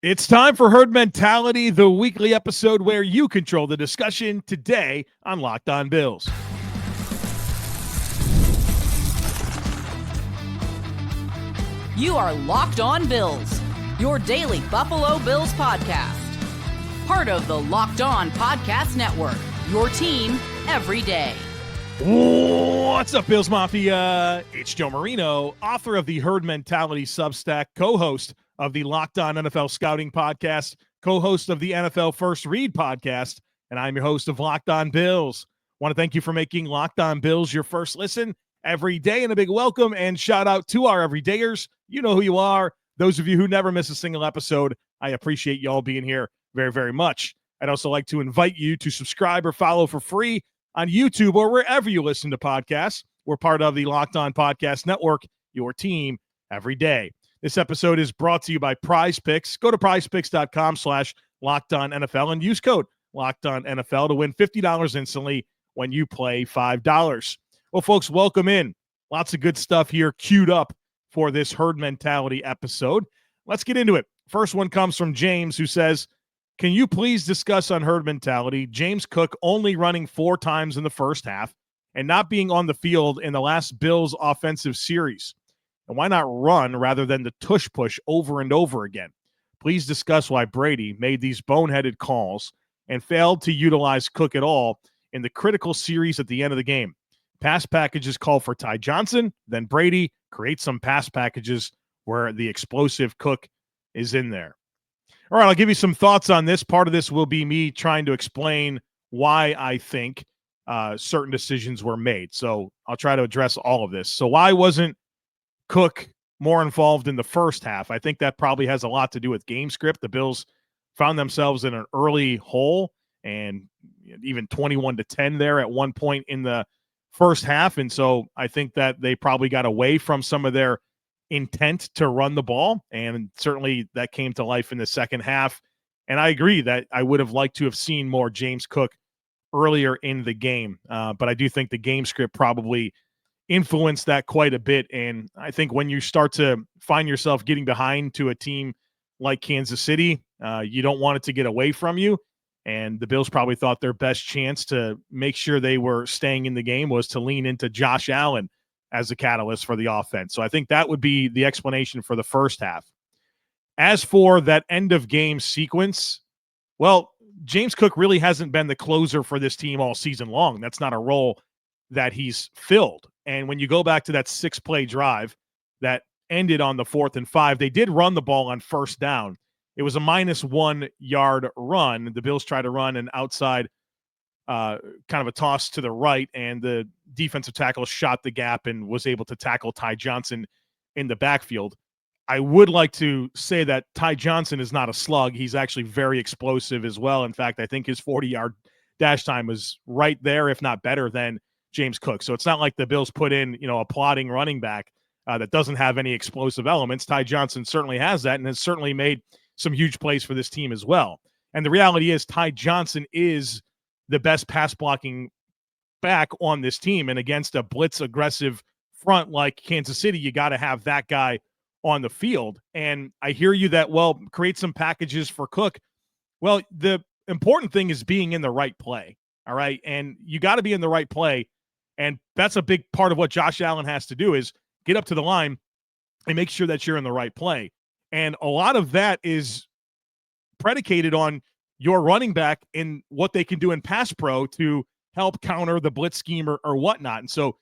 It's time for Herd Mentality, the weekly episode where you control the discussion today on Locked On Bills. You are Locked On Bills, your daily Buffalo Bills podcast. Part of the Locked On Podcast Network, your team every day. What's up, Bills Mafia? It's Joe Marino, author of the Herd Mentality Substack, co-host of the Locked On NFL Scouting Podcast, co-host of the NFL First Reid podcast, and I'm your host of Locked On Bills. Want to thank you for making Locked On Bills your first listen every day, and a big welcome and shout out to our everydayers. You know who you are. Those of you who never miss a single episode, I appreciate y'all being here very, very much. I'd also like to invite you to subscribe or follow for free on YouTube or wherever you listen to podcasts. We're part of the Locked On Podcast Network, your team every day. This episode is brought to you by Prize Picks. Go to prizepicks.com/LockedOnNFL and use code LockedOnNFL to win $50 instantly when you play $5. Well, folks, welcome in. Lots of good stuff here queued up for this Herd Mentality episode. Let's get into it. First one comes from James, who says, can you please discuss on Herd Mentality James Cook only running 4 times in the first half and not being on the field in the last Bills offensive series? And why not run rather than the tush push over and over again? Please discuss why Brady made these boneheaded calls and failed to utilize Cook at all in the critical series at the end of the game. Pass packages call for Ty Johnson, then Brady creates some pass packages where the explosive Cook is in there. All right, I'll give you some thoughts on this. Part of this will be me trying to explain why I think certain decisions were made. So I'll try to address all of this. So why wasn't Cook more involved in the first half? I think that probably has a lot to do with game script. The Bills found themselves in an early hole and even 21-10 there at one point in the first half. And so I think that they probably got away from some of their intent to run the ball. And certainly that came to life in the second half. And I agree that I would have liked to have seen more James Cook earlier in the game. But I do think the game script probably influenced that quite a bit. And I think when you start to find yourself getting behind to a team like Kansas City, you don't want it to get away from you. And the Bills probably thought their best chance to make sure they were staying in the game was to lean into Josh Allen as a catalyst for the offense. So I think that would be the explanation for the first half. As for that end of game sequence, well, James Cook really hasn't been the closer for this team all season long. That's not a role that he's filled. And when you go back to that 6-play drive that ended on the 4th and 5, they did run the ball on first down. It was a -1 yard run. The Bills tried to run an outside kind of a toss to the right, and the defensive tackle shot the gap and was able to tackle Ty Johnson in the backfield. I would like to say that Ty Johnson is not a slug. He's actually very explosive as well. In fact, I think his 40-yard dash time was right there, if not better than James Cook. So it's not like the Bills put in, a plodding running back that doesn't have any explosive elements. Ty Johnson certainly has that and has certainly made some huge plays for this team as well. And the reality is Ty Johnson is the best pass blocking back on this team. And against a blitz aggressive front like Kansas City, you got to have that guy on the field. And I hear you that, well, create some packages for Cook. Well, the important thing is being in the right play. All right. And you got to be in the right play. And that's a big part of what Josh Allen has to do is get up to the line and make sure that you're in the right play. And a lot of that is predicated on your running back and what they can do in pass pro to help counter the blitz scheme or whatnot. And so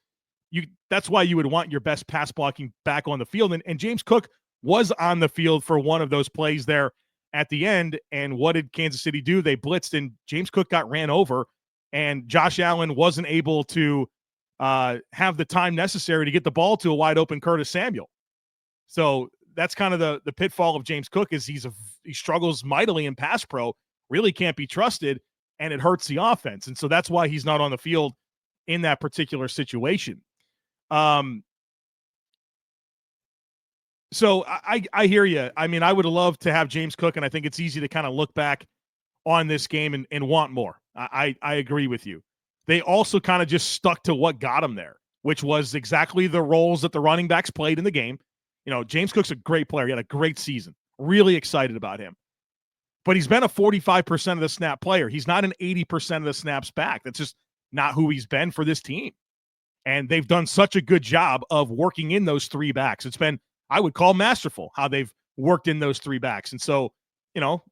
that's why you would want your best pass blocking back on the field. And James Cook was on the field for one of those plays there at the end. And what did Kansas City do? They blitzed and James Cook got ran over, and Josh Allen wasn't able to have the time necessary to get the ball to a wide open Curtis Samuel. So that's kind of the pitfall of James Cook is he struggles mightily in pass pro, really can't be trusted, and it hurts the offense. And so that's why he's not on the field in that particular situation. So I hear you. I mean, I would love to have James Cook, and I think it's easy to kind of look back on this game and want more. I agree with you. They also kind of just stuck to what got them there, which was exactly the roles that the running backs played in the game. You know, James Cook's a great player. He had a great season. Really excited about him. but he's been a 45% of the snap player. He's not an 80% of the snaps back. That's just not who he's been for this team. And they've done such a good job of working in those three backs. It's been, I would call masterful how they've worked in those three backs. And so,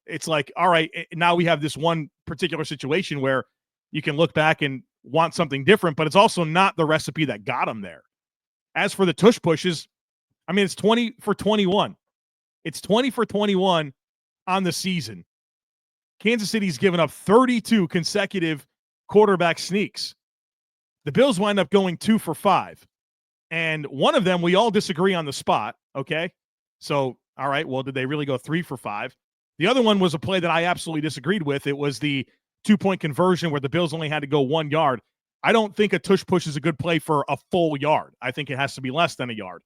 it's like, all right, now we have this one particular situation where you can look back and want something different, but it's also not the recipe that got them there. As for the tush pushes, I mean, it's 20 for 21. It's 20 for 21 on the season. Kansas City's given up 32 consecutive quarterback sneaks. The Bills wind up going 2 for 5. And one of them, we all disagree on the spot, okay? So, all right, well, did they really go 3 for 5? The other one was a play that I absolutely disagreed with. It was the 2-point conversion where the Bills only had to go 1 yard. I don't think a tush push is a good play for a full yard. I think it has to be less than a yard.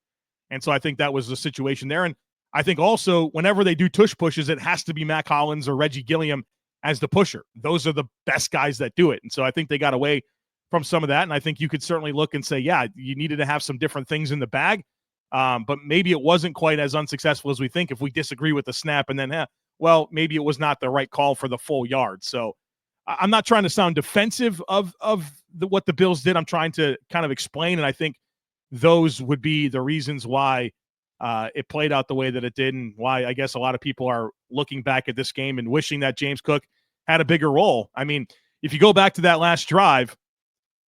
And so I think that was the situation there. And I think also whenever they do tush pushes, it has to be Mac Hollins or Reggie Gilliam as the pusher. Those are the best guys that do it. And so I think they got away from some of that. And I think you could certainly look and say, yeah, you needed to have some different things in the bag. But maybe it wasn't quite as unsuccessful as we think if we disagree with the snap and then, well, maybe it was not the right call for the full yard. So I'm not trying to sound defensive of what the Bills did. I'm trying to kind of explain. And I think those would be the reasons why it played out the way that it did, and why I guess a lot of people are looking back at this game and wishing that James Cook had a bigger role. I mean, if you go back to that last drive,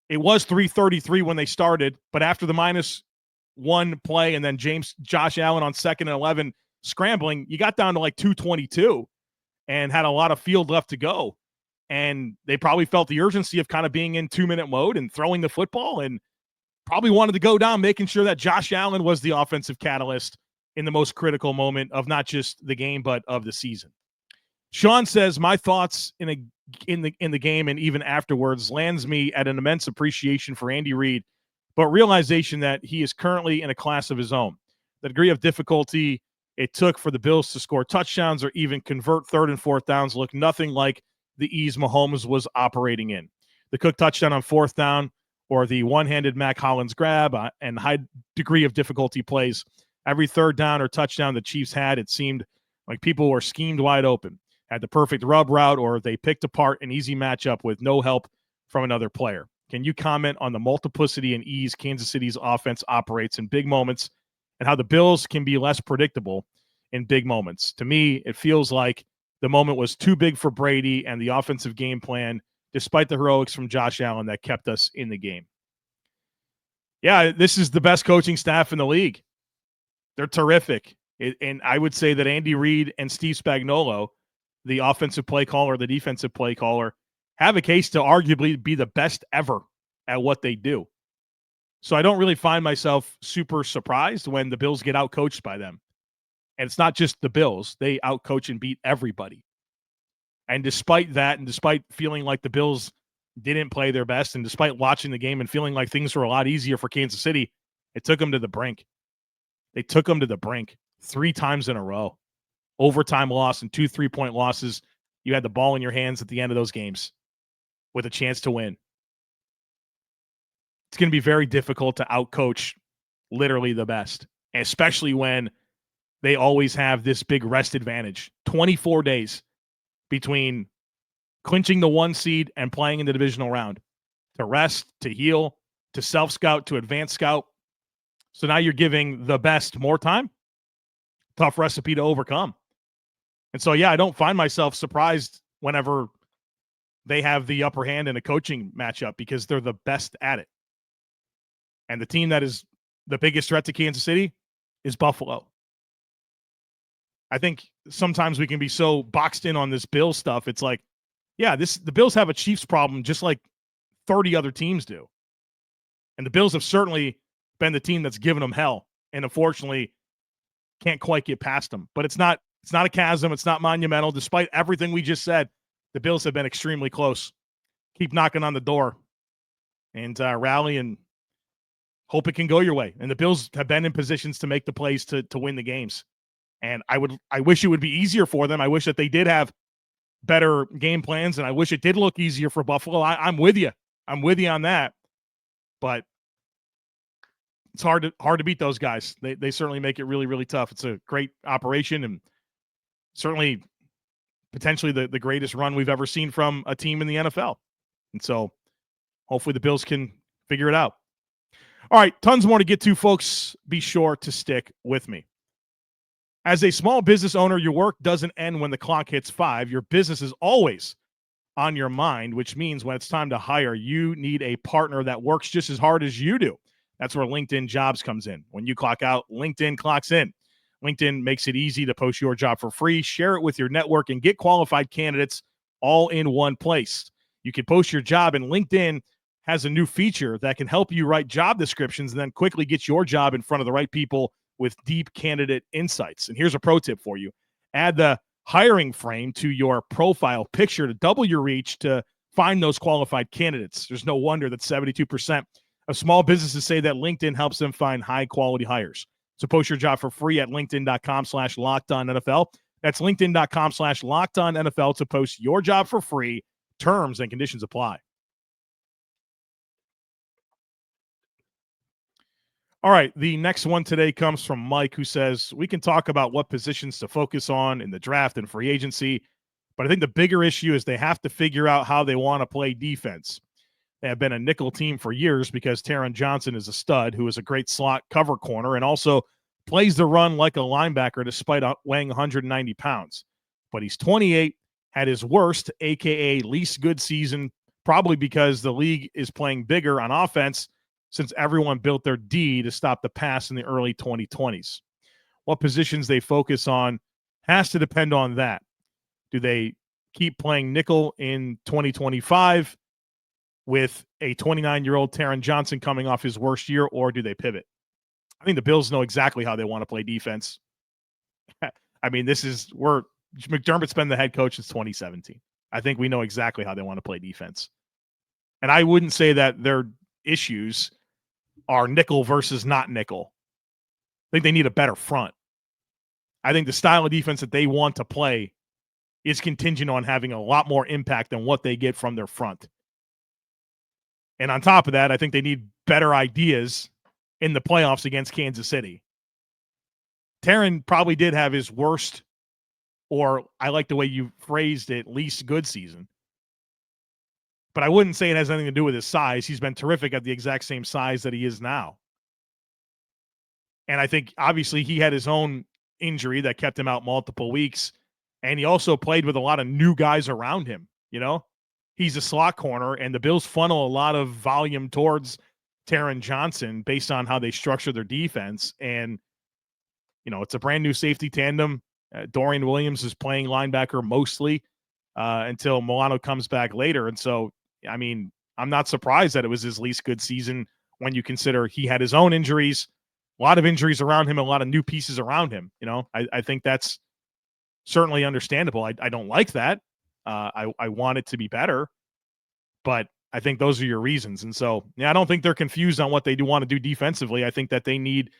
it was 3:33 when they started, but after the -1 play and then Josh Allen on 2nd and 11 scrambling, you got down to like 2:22 and had a lot of field left to go. And they probably felt the urgency of kind of being in 2-minute mode and throwing the football, and probably wanted to go down, making sure that Josh Allen was the offensive catalyst in the most critical moment of not just the game, but of the season. Sean says, my thoughts in the game and even afterwards lands me at an immense appreciation for Andy Reid, but realization that he is currently in a class of his own. The degree of difficulty it took for the Bills to score touchdowns or even convert 3rd and 4th downs looked nothing like the ease Mahomes was operating in. The Cook touchdown on 4th down, or the one-handed Mac Hollins grab and high degree of difficulty plays. Every 3rd down or touchdown the Chiefs had, it seemed like people were schemed wide open, had the perfect rub route, or they picked apart an easy matchup with no help from another player. Can you comment on the multiplicity and ease Kansas City's offense operates in big moments and how the Bills can be less predictable in big moments? To me, it feels like the moment was too big for Brady and the offensive game plan, despite the heroics from Josh Allen, that kept us in the game. Yeah, this is the best coaching staff in the league. They're terrific. And I would say that Andy Reid and Steve Spagnuolo, the offensive play caller, the defensive play caller, have a case to arguably be the best ever at what they do. So I don't really find myself super surprised when the Bills get outcoached by them. And it's not just the Bills. They outcoach and beat everybody. And despite that, and despite feeling like the Bills didn't play their best, and despite watching the game and feeling like things were a lot easier for Kansas City, it took them to the brink. They took them to the brink 3 times in a row. Overtime loss and 2 3-point losses. You had the ball in your hands at the end of those games with a chance to win. It's going to be very difficult to outcoach literally the best, especially when they always have this big rest advantage. 24 days between clinching the 1 seed and playing in the divisional round, to rest, to heal, to self-scout, to advanced scout. So now you're giving the best more time. Tough recipe to overcome. And so, yeah, I don't find myself surprised whenever they have the upper hand in a coaching matchup, because they're the best at it. And the team that is the biggest threat to Kansas City is Buffalo. I think sometimes we can be so boxed in on this Bills stuff. It's like, yeah, the Bills have a Chiefs problem just like 30 other teams do. And the Bills have certainly been the team that's given them hell, and unfortunately can't quite get past them. But it's not a chasm. It's not monumental. Despite everything we just said, the Bills have been extremely close. Keep knocking on the door and rally and hope it can go your way. And the Bills have been in positions to make the plays to win the games. And I wish it would be easier for them. I wish that they did have better game plans, and I wish it did look easier for Buffalo. I'm with you. I'm with you on that. But it's hard to beat those guys. They certainly make it really, really tough. It's a great operation, and certainly potentially the greatest run we've ever seen from a team in the NFL. And so hopefully the Bills can figure it out. All right, tons more to get to, folks. Be sure to stick with me. As a small business owner, your work doesn't end when the clock hits 5. Your business is always on your mind, which means when it's time to hire, you need a partner that works just as hard as you do. That's where LinkedIn Jobs comes in. When you clock out, LinkedIn clocks in. LinkedIn makes it easy to post your job for free, share it with your network, and get qualified candidates all in one place. You can post your job, and LinkedIn has a new feature that can help you write job descriptions and then quickly get your job in front of the right people with deep candidate insights. And here's a pro tip for you. Add the hiring frame to your profile picture to double your reach to find those qualified candidates. There's no wonder that 72% of small businesses say that LinkedIn helps them find high-quality hires. So post your job for free at linkedin.com/LockedOnNFL. That's linkedin.com/LockedOnNFL to post your job for free. Terms and conditions apply. All right, the next one today comes from Mike, who says, we can talk about what positions to focus on in the draft and free agency, but I think the bigger issue is they have to figure out how they want to play defense. They have been a nickel team for years because Taron Johnson is a stud who is a great slot cover corner and also plays the run like a linebacker despite weighing 190 pounds. But he's 28, had his worst, a.k.a. least good season, probably because the league is playing bigger on offense since everyone built their D to stop the pass in the early 2020s. What positions they focus on has to depend on that. Do they keep playing nickel in 2025 with a 29-year-old Taron Johnson coming off his worst year, or do they pivot? I think the Bills know exactly how they want to play defense. I mean, McDermott's been the head coach since 2017. I think we know exactly how they want to play defense. And I wouldn't say that their issues are nickel versus not nickel. I think they need a better front. I think the style of defense that they want to play is contingent on having a lot more impact than what they get from their front. And on top of that, I think they need better ideas in the playoffs against Kansas City. Taron probably did have his worst, or I like the way you phrased it, least good season. But I wouldn't say it has anything to do with his size. He's been terrific at the exact same size that he is now. And I think, obviously, he had his own injury that kept him out multiple weeks. And he also played with a lot of new guys around him, you know? He's a slot corner, and the Bills funnel a lot of volume towards Taron Johnson based on how they structure their defense. And, you know, it's a brand new safety tandem. Dorian Williams is playing linebacker mostly until Milano comes back later. And so, I mean, I'm not surprised that it was his least good season when you consider he had his own injuries, a lot of injuries around him, a lot of new pieces around him. You know, I think that's certainly understandable. I don't like that. I want it to be better, but I think those are your reasons. And so, yeah, I don't think they're confused on what they do want to do defensively. I think that they need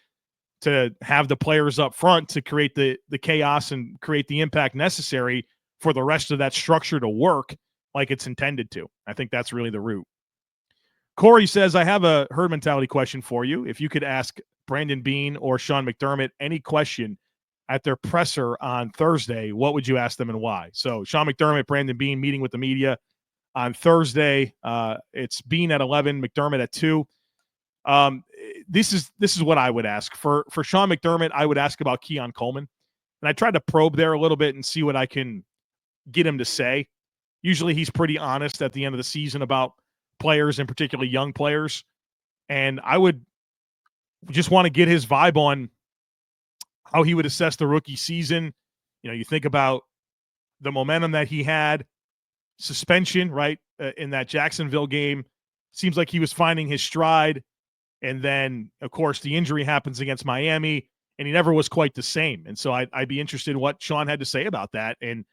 to have the players up front to create the chaos and create the impact necessary for the rest of that structure to work like it's intended to. I think that's really the root. Corey says, I have a herd mentality question for you. If you could ask Brandon Beane or Sean McDermott any question at their presser on Thursday, what would you ask them and why? So Sean McDermott, Brandon Beane meeting with the media on Thursday. It's Beane at 11, McDermott at 2. This is what I would ask. For Sean McDermott, I would ask about Keon Coleman. And I tried to probe there a little bit and see what I can get him to say. Usually he's pretty honest at the end of the season about players, and particularly young players. And I would just want to get his vibe on how he would assess the rookie season. You know, you think about the momentum that he had, suspension, right, in that Jacksonville game. Seems like he was finding his stride. And then, of course, the injury happens against Miami, and he never was quite the same. And so I'd be interested in what Sean had to say about that. And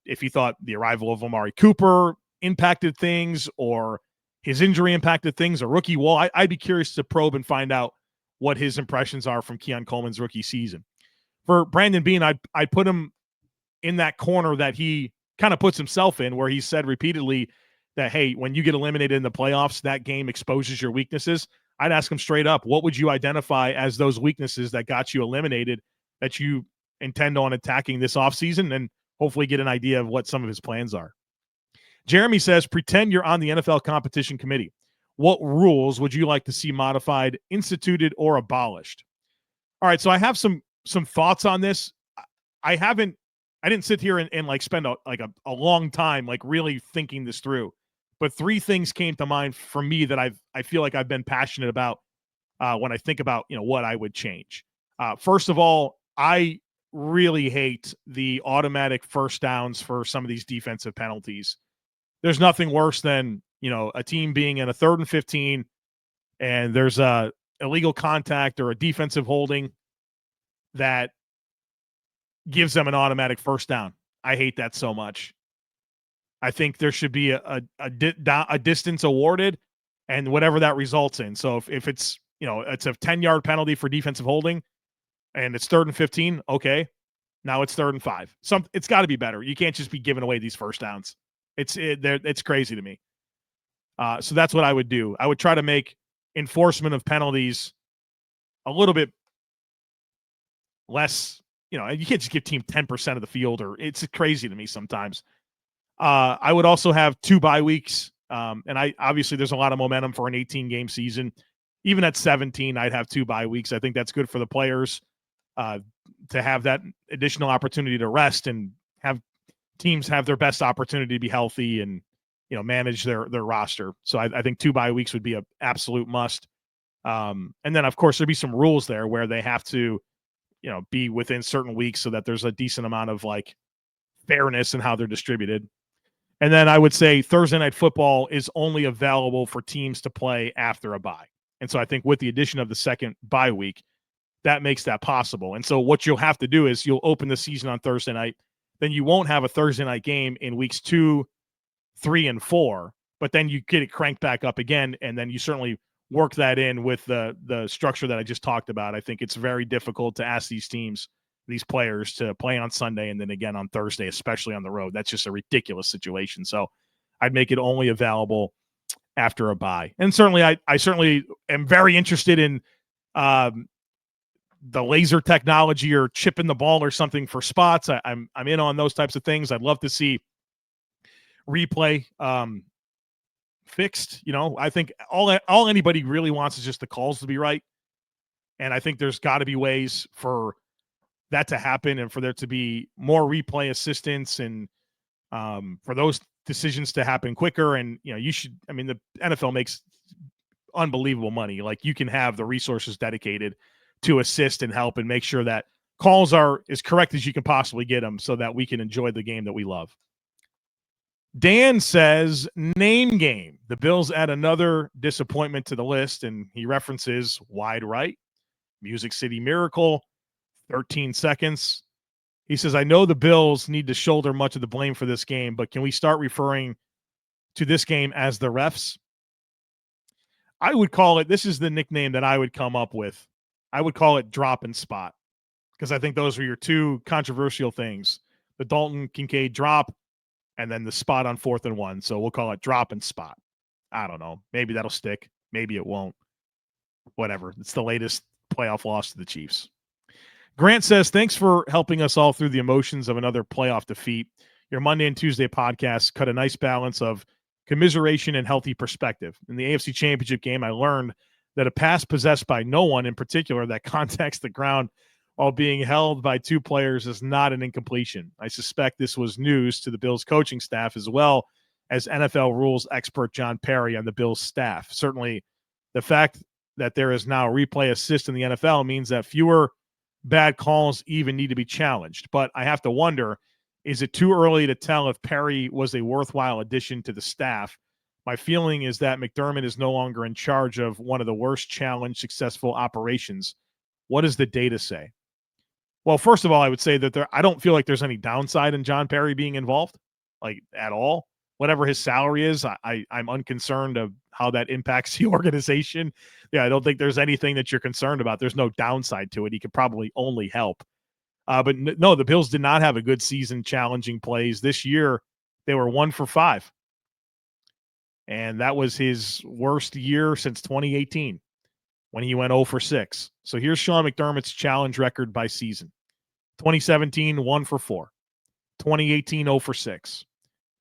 if he thought the arrival of Amari Cooper impacted things, or his injury impacted things, or rookie wall. I'd be curious to probe and find out what his impressions are from Keon Coleman's rookie season. For Brandon Beane, I put him in that corner that he kind of puts himself in, where he said repeatedly that, hey, when you get eliminated in the playoffs, that game exposes your weaknesses. I'd ask him straight up, what would you identify as those weaknesses that got you eliminated that you intend on attacking this offseason? And hopefully get an idea of what some of his plans are. Jeremy says, pretend you're on the NFL competition committee. What rules would you like to see modified, instituted, or abolished? All right, so I have some thoughts on this. I didn't sit here and like spend a long time like really thinking this through. But 3 things came to mind for me that I feel like I've been passionate about when I think about, what I would change. First of all, I really hate the automatic first downs for some of these defensive penalties. There's nothing worse than, a team being in a 3rd and 15 and there's a illegal contact or a defensive holding that gives them an automatic first down. I hate that so much. I think there should be a distance awarded and whatever that results in. So if it's, it's a 10-yard penalty for defensive holding and it's 3rd and 15, okay. Now it's 3rd and 5. It's got to be better. You can't just be giving away these first downs. It's crazy to me. So that's what I would do. I would try to make enforcement of penalties a little bit less, you can't just give team 10% of the field, or it's crazy to me sometimes. I would also have 2 bye weeks. And obviously there's a lot of momentum for an 18-game season. Even at 17, I'd have 2 bye weeks. I think that's good for the players to have that additional opportunity to rest and have teams have their best opportunity to be healthy and, manage their roster. So I think 2 bye weeks would be an absolute must. And then, of course, there'd be some rules there where they have to, be within certain weeks so that there's a decent amount of like fairness in how they're distributed. And then I would say Thursday Night Football is only available for teams to play after a bye. And so I think with the addition of the second bye week, that makes that possible. And so what you'll have to do is you'll open the season on Thursday night. Then you won't have a Thursday night game in weeks 2, 3, and 4, but then you get it cranked back up again. And then you certainly work that in with the structure that I just talked about. I think it's very difficult to ask these teams, these players, to play on Sunday and then again on Thursday, especially on the road. That's just a ridiculous situation. So I'd make it only available after a bye. And certainly I certainly am very interested in the laser technology or chipping the ball or something for spots. I'm in on those types of things. I'd love to see replay fixed. I think all anybody really wants is just the calls to be right. And I think there's got to be ways for that to happen and for there to be more replay assistance and for those decisions to happen quicker. And, the NFL makes unbelievable money. Like, you can have the resources dedicated to assist and help and make sure that calls are as correct as you can possibly get them so that we can enjoy the game that we love. Dan says, name game. The Bills add another disappointment to the list, and he references wide right, Music City Miracle, 13 seconds. He says, I know the Bills need to shoulder much of the blame for this game, but can we start referring to this game as the refs? I would call it, this is the nickname that I would come up with. I would call it drop and spot, because I think those are your 2 controversial things. The Dalton Kincaid drop and then the spot on 4th and 1. So we'll call it drop and spot. I don't know. Maybe that'll stick. Maybe it won't. Whatever. It's the latest playoff loss to the Chiefs. Grant says, thanks for helping us all through the emotions of another playoff defeat. Your Monday and Tuesday podcasts cut a nice balance of commiseration and healthy perspective. In the AFC Championship game, I learned that a pass possessed by no one in particular that contacts the ground while being held by 2 players is not an incompletion. I suspect this was news to the Bills coaching staff as well as NFL rules expert John Perry on the Bills staff. Certainly, the fact that there is now replay assist in the NFL means that fewer bad calls even need to be challenged. But I have to wonder, is it too early to tell if Perry was a worthwhile addition to the staff? My feeling is that McDermott is no longer in charge of one of the worst challenge successful operations. What does the data say? Well, first of all, I would say that I don't feel like there's any downside in John Perry being involved, like, at all. Whatever his salary is, I'm unconcerned of how that impacts the organization. Yeah, I don't think there's anything that you're concerned about. There's no downside to it. He could probably only help. But no, the Bills did not have a good season challenging plays. This year, they were 1 for 5. And that was his worst year since 2018 when he went 0 for 6. So here's Sean McDermott's challenge record by season. 2017, 1 for 4. 2018, 0 for 6.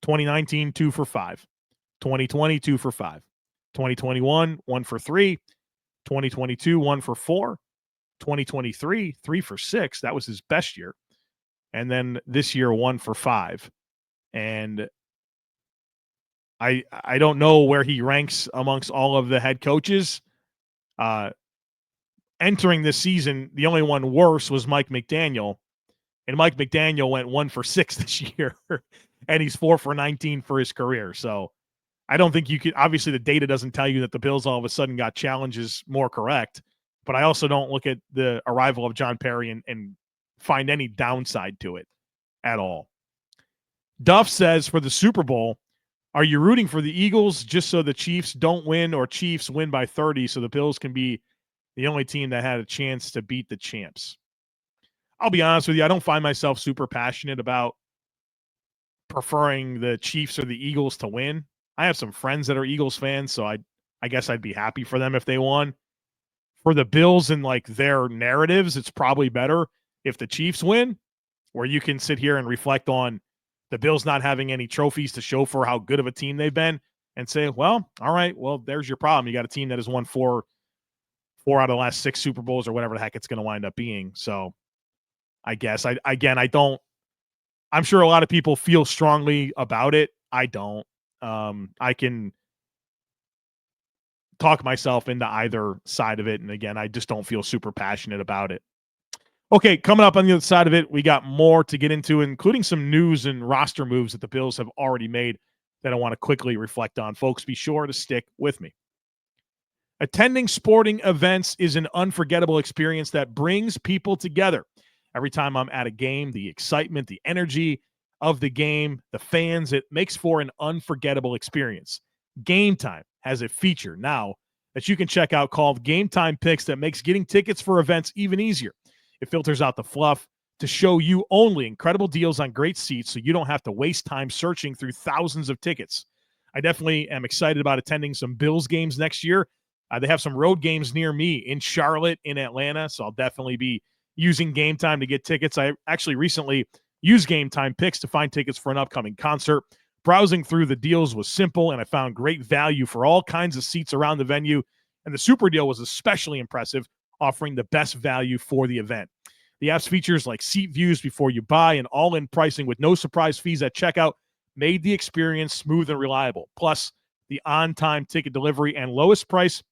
2019, 2 for 5. 2020, 2 for 5. 2021, 1 for 3. 2022, 1 for 4. 2023, 3 for 6. That was his best year. And then this year, 1 for 5. And I don't know where he ranks amongst all of the head coaches. Entering this season, the only one worse was Mike McDaniel. And Mike McDaniel went 1 for 6 this year. And he's 4 for 19 for his career. So I don't think you could, obviously the data doesn't tell you that the Bills all of a sudden got challenges more correct, but I also don't look at the arrival of John Perry and find any downside to it at all. Duff says, for the Super Bowl, are you rooting for the Eagles just so the Chiefs don't win or Chiefs win by 30 so the Bills can be the only team that had a chance to beat the champs? I'll be honest with you, I don't find myself super passionate about preferring the Chiefs or the Eagles to win. I have some friends that are Eagles fans, so I guess I'd be happy for them if they won. For the Bills and like their narratives, it's probably better if the Chiefs win, where you can sit here and reflect on the Bills not having any trophies to show for how good of a team they've been and say, well, all right, well, there's your problem. You got a team that has won four out of the last 6 Super Bowls or whatever the heck it's going to wind up being. So I guess I'm sure a lot of people feel strongly about it. I don't. I can talk myself into either side of it. And again, I just don't feel super passionate about it. Okay, coming up on the other side of it, we got more to get into, including some news and roster moves that the Bills have already made that I want to quickly reflect on. Folks, be sure to stick with me. Attending sporting events is an unforgettable experience that brings people together. Every time I'm at a game, the excitement, the energy of the game, the fans, it makes for an unforgettable experience. Gametime has a feature now that you can check out called Gametime Picks that makes getting tickets for events even easier. It filters out the fluff to show you only incredible deals on great seats so you don't have to waste time searching through thousands of tickets. I definitely am excited about attending some Bills games next year. They have some road games near me in Charlotte, in Atlanta, so I'll definitely be using Gametime to get tickets. I actually recently used Gametime Picks to find tickets for an upcoming concert. Browsing through the deals was simple, and I found great value for all kinds of seats around the venue, and the super deal was especially impressive, offering the best value for the event. The app's features like seat views before you buy and all-in pricing with no surprise fees at checkout made the experience smooth and reliable. Plus, the on-time ticket delivery and lowest price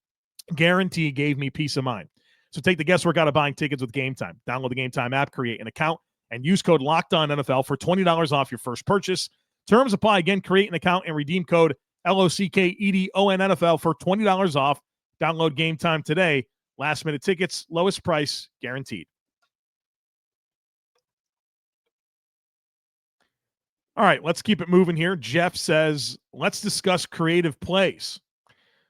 guarantee gave me peace of mind. So take the guesswork out of buying tickets with Gametime. Download the Gametime app, create an account, and use code LOCKEDONNFL for $20 off your first purchase. Terms apply. Again, create an account and redeem code LOCKEDONNFL for $20 off. Download Gametime today. Last-minute tickets, lowest price, guaranteed. All right, let's keep it moving here. Jeff says, let's discuss creative plays.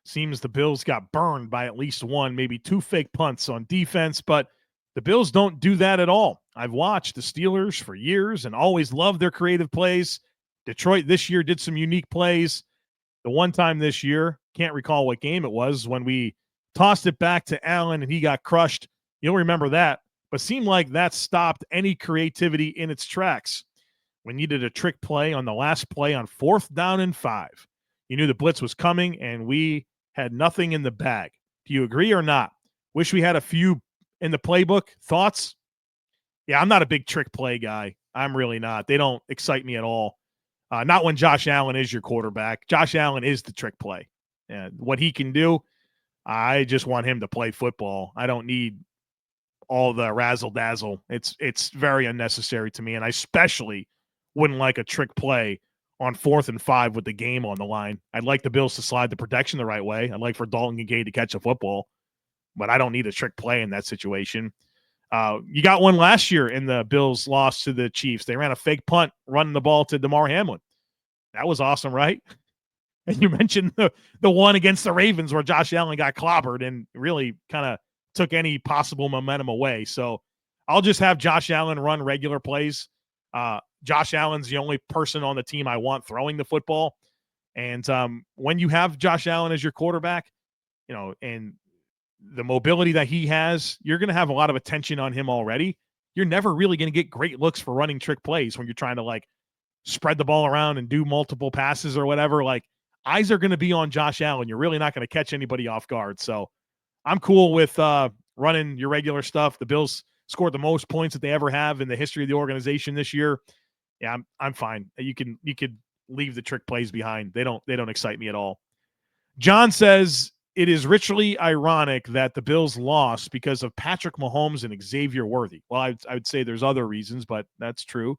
Seems the Bills got burned by at least one, maybe 2 fake punts on defense, but the Bills don't do that at all. I've watched the Steelers for years and always loved their creative plays. Detroit this year did some unique plays. The one time this year, can't recall what game it was, when we tossed it back to Allen and he got crushed. You'll remember that, but seemed like that stopped any creativity in its tracks. We needed a trick play on the last play on 4th down and 5. You knew the blitz was coming, and we had nothing in the bag. Do you agree or not? Wish we had a few in the playbook. Thoughts? Yeah, I'm not a big trick play guy. I'm really not. They don't excite me at all. Not when Josh Allen is your quarterback. Josh Allen is the trick play. And what he can do, I just want him to play football. I don't need all the razzle-dazzle. It's very unnecessary to me, and I especially wouldn't like a trick play on 4th and 5 with the game on the line. I'd like the Bills to slide the protection the right way. I'd like for Dalton Kincaid to catch a football, but I don't need a trick play in that situation. You got one last year in the Bills' loss to the Chiefs. They ran a fake punt running the ball to DeMar Hamlin. That was awesome, right? And you mentioned the one against the Ravens where Josh Allen got clobbered and really kind of took any possible momentum away. So I'll just have Josh Allen run regular plays. Josh Allen's the only person on the team I want throwing the football. And when you have Josh Allen as your quarterback, and the mobility that he has, you're going to have a lot of attention on him already. you're never really going to get great looks for running trick plays when you're trying to like spread the ball around and do multiple passes or whatever. Like, eyes are going to be on Josh Allen. You're really not going to catch anybody off guard. So I'm cool with running your regular stuff. The Bills scored the most points that they ever have in the history of the organization this year. Yeah, I'm fine. You could leave the trick plays behind. They don't excite me at all. John says it is richly ironic that the Bills lost because of Patrick Mahomes and Xavier Worthy. Well, I would say there's other reasons, but that's true.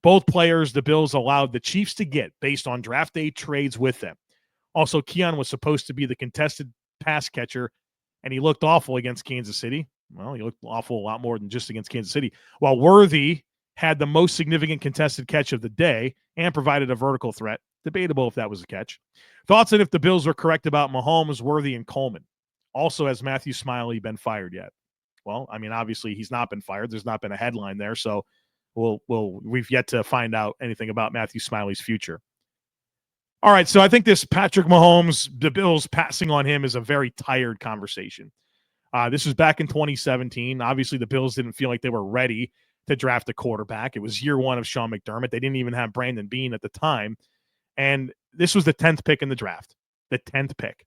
Both players the Bills allowed the Chiefs to get based on draft day trades with them. Also, Keon was supposed to be the contested pass catcher, and he looked awful against Kansas City. Well, he looked awful a lot more than just against Kansas City. While Worthy had the most significant contested catch of the day and provided a vertical threat. Debatable if that was a catch. Thoughts on if the Bills were correct about Mahomes, Worthy, and Coleman. Also, has Matthew Smiley been fired yet? Well, I mean, obviously he's not been fired. There's not been a headline there, so we've yet to find out anything about Matthew Smiley's future. All right, so I think this Patrick Mahomes, the Bills passing on him is a very tired conversation. This was back in 2017. Obviously, the Bills didn't feel like they were ready to draft a quarterback. It was year one of Sean McDermott. They didn't even have Brandon Beane at the time. And this was the 10th pick in the draft, the 10th pick.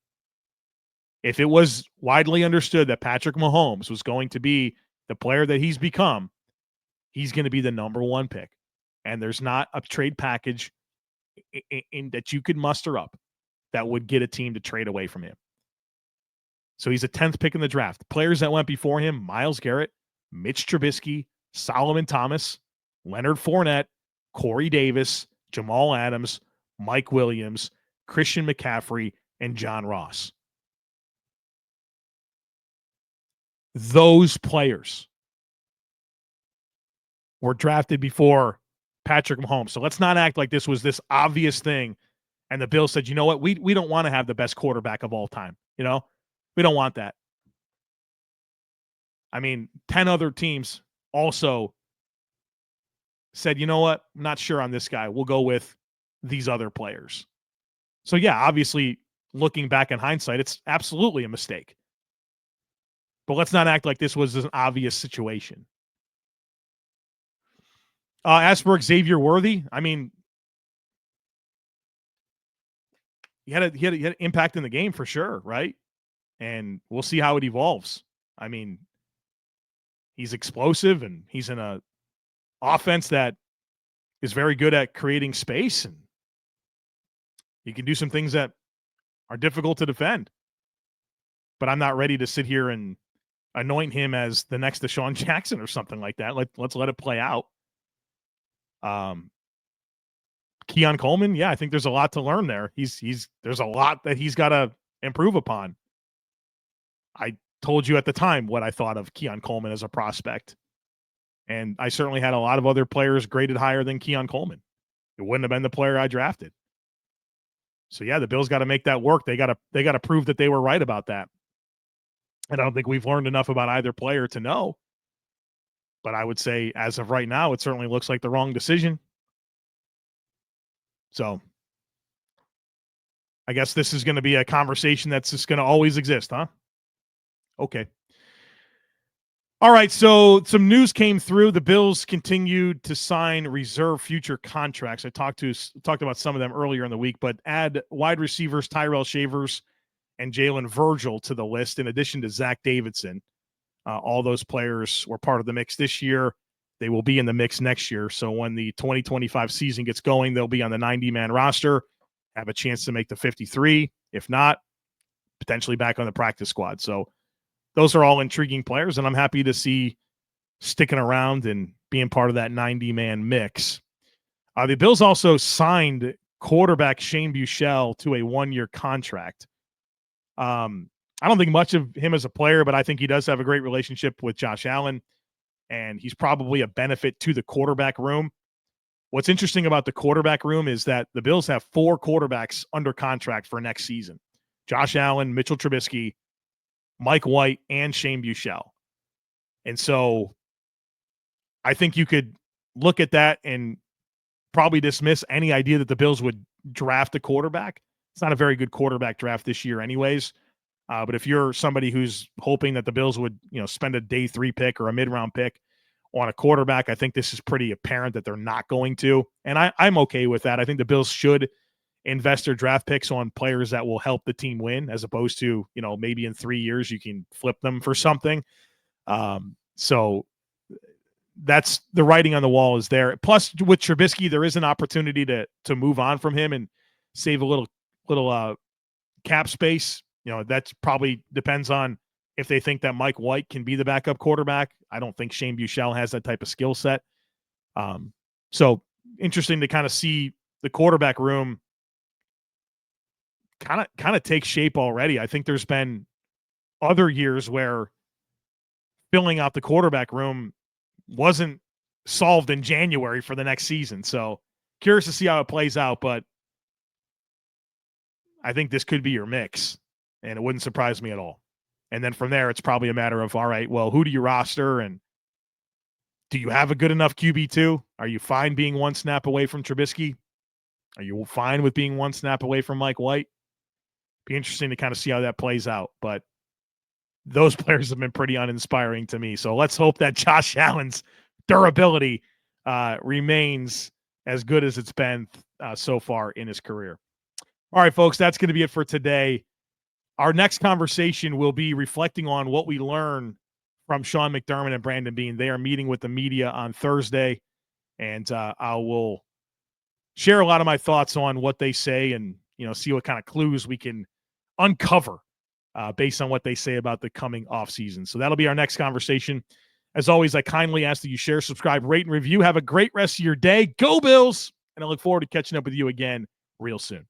If it was widely understood that Patrick Mahomes was going to be the player that he's become, he's going to be the number one pick. And there's not a trade package in that you could muster up that would get a team to trade away from him. So he's a 10th pick in the draft. Players that went before him, Myles Garrett, Mitch Trubisky, Solomon Thomas, Leonard Fournette, Corey Davis, Jamal Adams, Mike Williams, Christian McCaffrey, and John Ross. Those players were drafted before Patrick Mahomes. So let's not act like this was this obvious thing. And the Bills said, you know what? We don't want to have the best quarterback of all time. You know, we don't want that. I mean, 10 other teams also said, you know what? I'm not sure on this guy. We'll go with these other players. So yeah, obviously looking back in hindsight, it's absolutely a mistake. But let's not act like this was an obvious situation. As for Xavier Worthy, I mean, he had an impact in the game for sure, right? And we'll see how it evolves. I mean, he's explosive and he's in a offense that is very good at creating space, and he can do some things that are difficult to defend. But I'm not ready to sit here and anoint him as the next Deshaun Jackson or something like that. Let's let it play out. Keon Coleman, yeah, I think there's a lot to learn there. There's a lot that he's got to improve upon. I told you at the time what I thought of Keon Coleman as a prospect. And I certainly had a lot of other players graded higher than Keon Coleman. It wouldn't have been the player I drafted. So yeah, the Bills got to make that work. They got to prove that they were right about that. And I don't think we've learned enough about either player to know. But I would say as of right now, it certainly looks like the wrong decision. So I guess this is going to be a conversation that's just going to always exist, huh? Okay. All right, so some news came through. The Bills continued to sign reserve future contracts. I talked about some of them earlier in the week, but add wide receivers Tyrell Shavers and Jalen Virgil to the list, in addition to Zach Davidson. All those players were part of the mix this year. They will be in the mix next year. So when the 2025 season gets going, they'll be on the 90-man roster, have a chance to make the 53. If not, potentially back on the practice squad. So those are all intriguing players, and I'm happy to see sticking around and being part of that 90-man mix. The Bills also signed quarterback Shane Buechele to a one-year contract. I don't think much of him as a player, but I think he does have a great relationship with Josh Allen, and he's probably a benefit to the quarterback room. What's interesting about the quarterback room is that the Bills have 4 quarterbacks under contract for next season: Josh Allen, Mitchell Trubisky, Mike White, and Shane Buechele. And so I think you could look at that and probably dismiss any idea that the Bills would draft a quarterback. It's not a very good quarterback draft this year anyways. But if you're somebody who's hoping that the Bills would, spend a day 3 pick or a mid-round pick on a quarterback. I think this is pretty apparent that they're not going to, and I'm okay with that. I think the Bills should invest their draft picks on players that will help the team win, as opposed to, maybe in 3 years you can flip them for something. So that's the writing on the wall is there. Plus, with Trubisky, there is an opportunity to move on from him and save a little cap space. That's probably depends on if they think that Mike White can be the backup quarterback. I don't think Shane Buechele has that type of skill set. So interesting to kind of see the quarterback room kind of take shape already. I think there's been other years where filling out the quarterback room wasn't solved in January for the next season. So curious to see how it plays out, but I think this could be your mix, and it wouldn't surprise me at all. And then from there, it's probably a matter of, all right, well, who do you roster, and do you have a good enough QB2? Are you fine being one snap away from Trubisky? Are you fine with being one snap away from Mike White? Be interesting to kind of see how that plays out, but those players have been pretty uninspiring to me. So let's hope that Josh Allen's durability remains as good as it's been so far in his career. All right, folks, that's going to be it for today. Our next conversation will be reflecting on what we learned from Sean McDermott and Brandon Beane. They are meeting with the media on Thursday, and I will share a lot of my thoughts on what they say and, see what kind of clues we can uncover based on what they say about the coming offseason. So that'll be our next conversation. As always, I kindly ask that you share, subscribe, rate, and review. Have a great rest of your day. Go Bills! And I look forward to catching up with you again real soon.